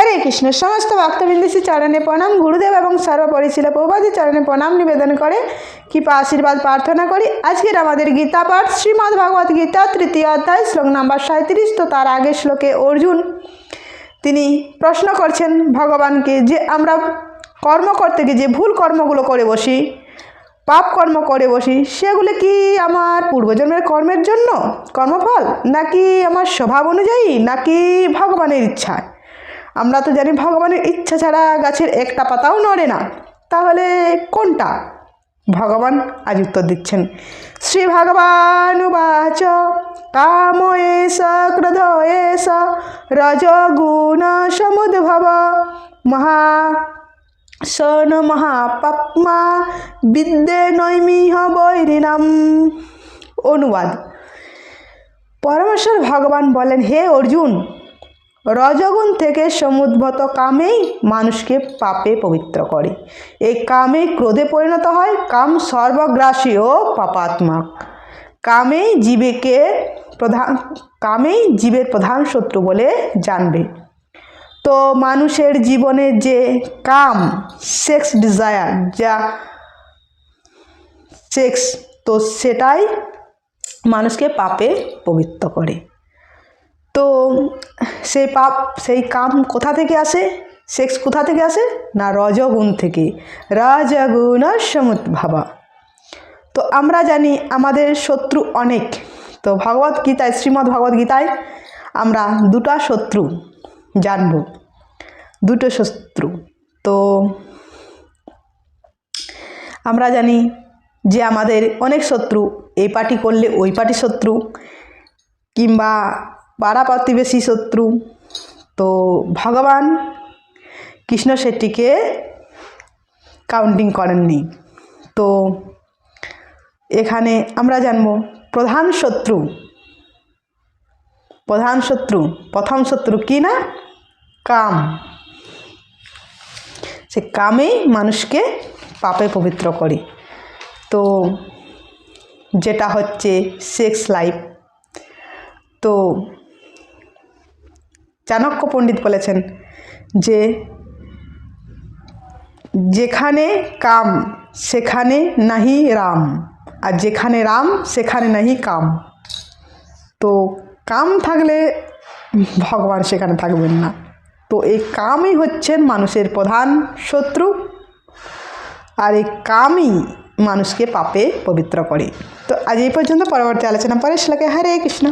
हरे कृष्ण समस्त भक्तबिंद श्री चरणे प्रणाम गुरुदेव एवं सर्वोपरि शिल प्रभुपादेर चरणे प्रणाम निवेदन करे कृपा आशीर्वाद प्रार्थना करी। आजकेर आमादेर गीता पाठ श्रीमद् भगवत गीता तृतीय अध्याय श्लोक नम्बर 37। तो तार आगे श्लोके अर्जुन तिनी प्रश्न करछेन भगवानके जे आमरा कर्म करते गিয়ে যে ভুল কর্মগুলো করে বসি পাপ কর্ম করে বসি সেগুলো কি আমার পূর্বজন্মের কর্মের জন্য কর্মফল নাকি আমার স্বভাব অনুযায়ী নাকি ভগবানের ইচ্ছায়। আমরা তো জানি ভগবানের ইচ্ছা ছাড়া গাছের একটা পাতাও নড়ে না, তাহলে কোনটা? ভগবান আজ উত্তর দিচ্ছেন। শ্রী ভগবান উবাচ কাম এষ ক্রোধ এষ রজগুণ সমুদ্ভব মহা सन महापाप्मा विद्ये नैमिह बैरिणाम। अनुवाद परमेश्वर भगवान बोलेन हे अर्जुन रजगुण থেকে সমুদ্ভূত কামেই মানুষকে পাপে পবিত্র করে। এই কামেই ক্রোধে পরিণত হয়। কাম সর্বগ্রাসী ও পাপাত্মক। কামেই জীবের প্রধান শত্রু বলে জানবে। তো মানুষের জীবনে যে কাম সেক্স ডিজায়ার যা সেক্স তো সেটাই মানুষকে পাপে পবিত্র করে। তো সেই পাপ সেই কাম কোথা থেকে আসে, সেক্স কোথা থেকে আসে না রজগুণ থেকে। রজগুণ সমুদ্ভবা। তো আমরা জানি আমাদের শত্রু অনেক। তো ভগবত গীতায় শ্রীমদ্ ভগবত গীতায় আমরা দুটো শত্রু জানব, দুটো শত্রু। তো আমরা জানি যে আমাদের অনেক শত্রু, এই পার্টি করলে ওই পার্টি শত্রু, কিংবা পাড়া প্রতিবেশী শত্রু। তো ভগবান কৃষ্ণ সেটিকে কাউন্টিং করেননি। তো এখানে আমরা জানব প্রধান শত্রু প্রথম শত্রু কি না কাম। সে কামেই মানুষকে পাপে পবিত্র করে। তো যেটা হচ্ছে সেক্স লাইফ। তো চাণক্য পণ্ডিত বলেছেন যে যেখানে কাম সেখানে নাহি রাম, আর যেখানে রাম সেখানে নাহি কাম। তো কাম থাকলে ভগবান সেখানে থাকবেন না। তো এই কামই হচ্ছেন মানুষের প্রধান শত্রু, আর এই কামই মানুষকে পাপে পবিত্র করে। তো আজ এই পর্যন্ত, পরবর্তী আলোচনা পরে শ্লোকে। হরে কৃষ্ণ।